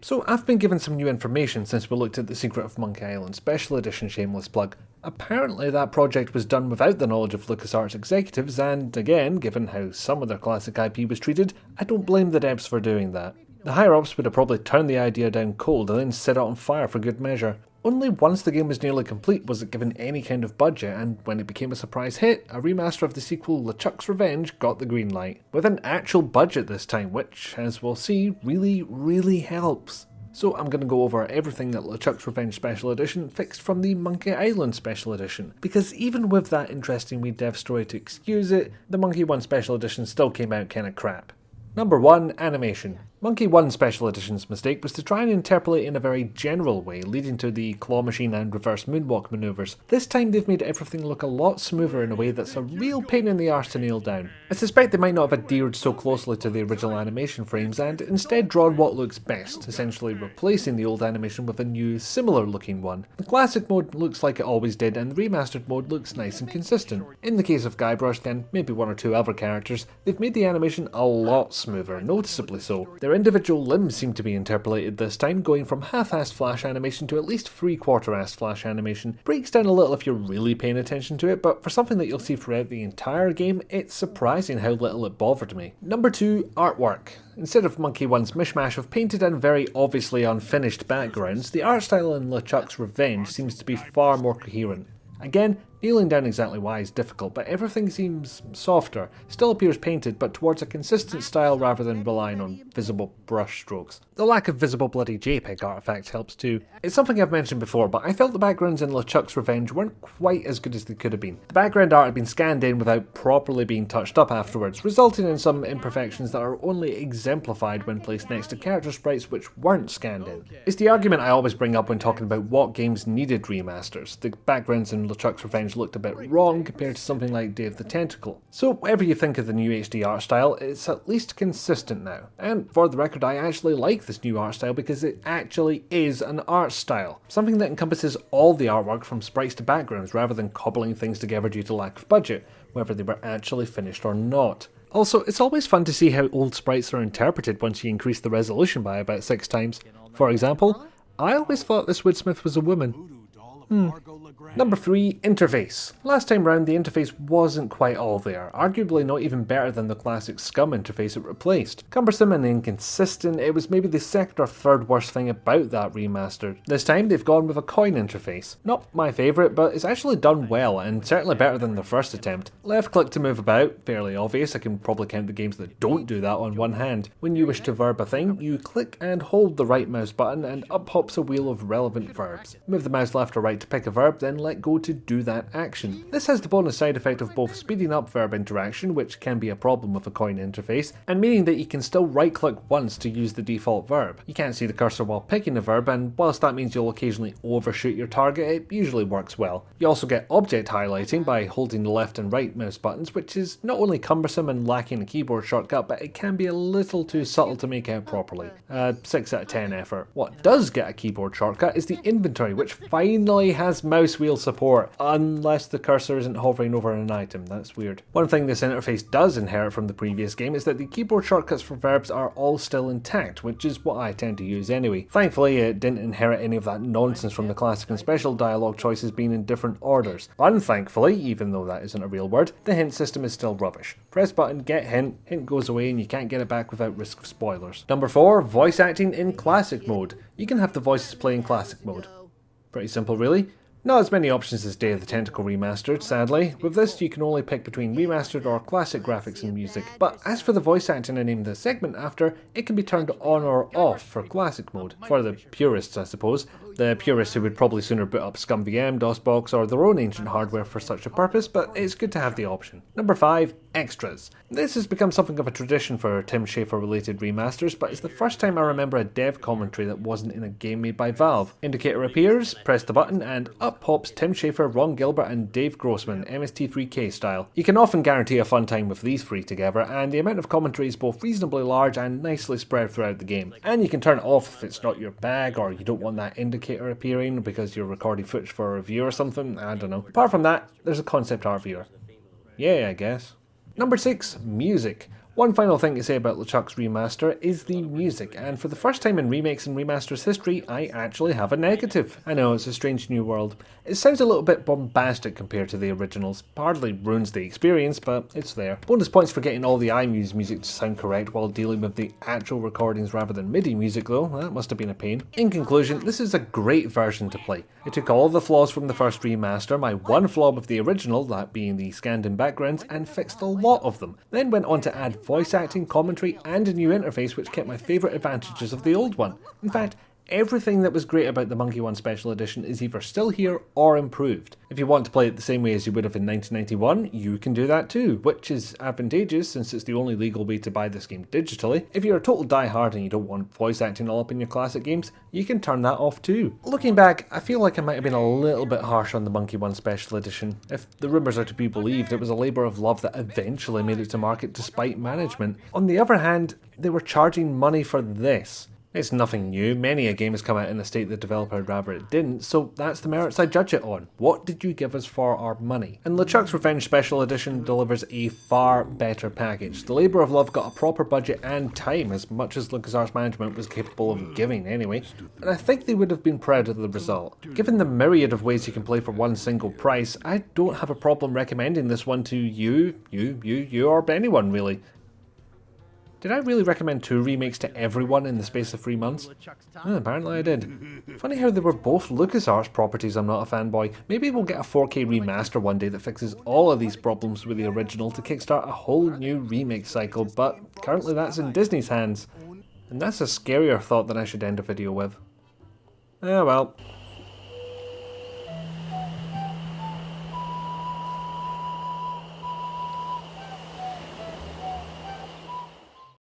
So I've been given some new information since we looked at The Secret of Monkey Island Special Edition, shameless plug. Apparently that project was done without the knowledge of LucasArts executives, and again, given how some of their classic IP was treated, I don't blame the devs for doing that. The higher-ups would have probably turned the idea down cold and then set it on fire for good measure. Only once the game was nearly complete was it given any kind of budget, and when it became a surprise hit, a remaster of the sequel LeChuck's Revenge got the green light. With an actual budget this time, which, as we'll see, really helps. So I'm going to go over everything that LeChuck's Revenge Special Edition fixed from the Monkey Island Special Edition, because even with that interesting wee dev story to excuse it, the Monkey 1 Special Edition still came out kinda crap. Number 1. Animation. Monkey 1 Special Edition's mistake was to try and interpolate in a very general way, leading to the claw machine and reverse moonwalk maneuvers. This time they've made everything look a lot smoother in a way that's a real pain in the arse to nail down. I suspect they might not have adhered so closely to the original animation frames and instead drawn what looks best, essentially replacing the old animation with a new, similar looking one. The classic mode looks like it always did, and the remastered mode looks nice and consistent. In the case of Guybrush and maybe one or two other characters, they've made the animation a lot smoother, noticeably so. Their individual limbs seem to be interpolated this time, going from half-assed flash animation to at least three-quarter-assed flash animation. Breaks down a little if you're really paying attention to it, but for something that you'll see throughout the entire game, it's surprising how little it bothered me. Number 2. Artwork. Instead of Monkey 1's mishmash of painted and very obviously unfinished backgrounds, the art style in LeChuck's Revenge seems to be far more coherent. Again, nailing down exactly why is difficult, but everything seems softer, still appears painted, but towards a consistent style rather than relying on visible brush strokes. The lack of visible bloody JPEG artifacts helps too. It's something I've mentioned before, but I felt the backgrounds in LeChuck's Revenge weren't quite as good as they could have been. The background art had been scanned in without properly being touched up afterwards, resulting in some imperfections that are only exemplified when placed next to character sprites which weren't scanned in. It's the argument I always bring up when talking about what games needed remasters. The backgrounds in LeChuck's Revenge looked a bit wrong compared to something like Day of the Tentacle. So whatever you think of the new HD art style, it's at least consistent now. And for the record, I actually like this new art style because it actually is an art style. Something that encompasses all the artwork from sprites to backgrounds rather than cobbling things together due to lack of budget, whether they were actually finished or not. Also, it's always fun to see how old sprites are interpreted once you increase the resolution by about 6 times. For example, I always thought this woodsmith was a woman. Number 3. Interface. Last time round the interface wasn't quite all there, arguably not even better than the classic Scum interface it replaced. Cumbersome and inconsistent, it was maybe the second or third worst thing about that remaster. This time they've gone with a coin interface. Not my favourite, but it's actually done well and certainly better than the first attempt. Left click to move about, fairly obvious, I can probably count the games that don't do that on one hand. When you wish to verb a thing, you click and hold the right mouse button and up pops a wheel of relevant verbs. Move the mouse left or right to pick a verb, then let go to do that action. This has the bonus side effect of both speeding up verb interaction, which can be a problem with a coin interface, and meaning that you can still right click once to use the default verb. You can't see the cursor while picking the verb, and whilst that means you'll occasionally overshoot your target, it usually works well. You also get object highlighting by holding the left and right mouse buttons, which is not only cumbersome and lacking a keyboard shortcut, but it can be a little too subtle to make out properly. 6 out of 10 effort. What does get a keyboard shortcut is the inventory, which finally has mouse wheel support, unless the cursor isn't hovering over an item. That's weird. One thing this interface does inherit from the previous game is that the keyboard shortcuts for verbs are all still intact, which is what I tend to use anyway. Thankfully, it didn't inherit any of that nonsense from the classic and special dialogue choices being in different orders. Unthankfully, even though that isn't a real word, the hint system is still rubbish. Press button, get hint, hint goes away and you can't get it back without risk of spoilers. Number 4. Voice acting in classic mode. You can have the voices play in classic mode. Pretty simple really. Not as many options as Day of the Tentacle Remastered, sadly. With this you can only pick between remastered or classic graphics and music. But as for the voice acting I named the segment after, it can be turned on or off for classic mode. For the purists I suppose. The purists who would probably sooner boot up ScumVM, DOSBox or their own ancient hardware for such a purpose, but it's good to have the option. Number 5. Extras. This has become something of a tradition for Tim Schafer related remasters, but it's the first time I remember a dev commentary that wasn't in a game made by Valve. Indicator appears, press the button and up pops Tim Schafer, Ron Gilbert and Dave Grossman, MST3K style. You can often guarantee a fun time with these three together, and the amount of commentary is both reasonably large and nicely spread throughout the game. And you can turn it off if it's not your bag or you don't want that indicator appearing because you're recording footage for a review or something, I don't know. Apart from that, there's a concept art viewer. Yeah, I guess. Number 6. Music. One final thing to say about LeChuck's remaster is the music, and for the first time in Remakes and Remasters history, I actually have a negative. I know, it's a strange new world. It sounds a little bit bombastic compared to the originals, hardly ruins the experience, but it's there. Bonus points for getting all the iMuse music to sound correct while dealing with the actual recordings rather than MIDI music though, that must have been a pain. In conclusion, this is a great version to play. It took all the flaws from the first remaster, my one flaw with the original, that being the scanned-in backgrounds, and fixed a lot of them. Then went on to add voice acting, commentary, and a new interface which kept my favourite advantages of the old one. In fact, everything that was great about the Monkey 1 Special Edition is either still here or improved. If you want to play it the same way as you would have in 1991, you can do that too, which is advantageous since it's the only legal way to buy this game digitally. If you're a total diehard and you don't want voice acting all up in your classic games, you can turn that off too. Looking back, I feel like I might have been a little bit harsh on the Monkey 1 Special Edition. If the rumours are to be believed, it was a labour of love that eventually made it to market despite management. On the other hand, they were charging money for this. It's nothing new, many a game has come out in a state the developer would rather it didn't, so that's the merits I judge it on. What did you give us for our money? And LeChuck's Revenge Special Edition delivers a far better package. The labour of love got a proper budget and time, as much as Lucasarts management was capable of giving anyway, and I think they would have been proud of the result. Given the myriad of ways you can play for one single price, I don't have a problem recommending this one to you, or anyone really. Did I really recommend 2 remakes to everyone in the space of 3 months? Apparently I did. Funny how they were both LucasArts properties I'm not a fanboy. Maybe we'll get a 4K remaster one day that fixes all of these problems with the original to kickstart a whole new remake cycle, but currently that's in Disney's hands. And that's a scarier thought than I should end a video with. Ah well.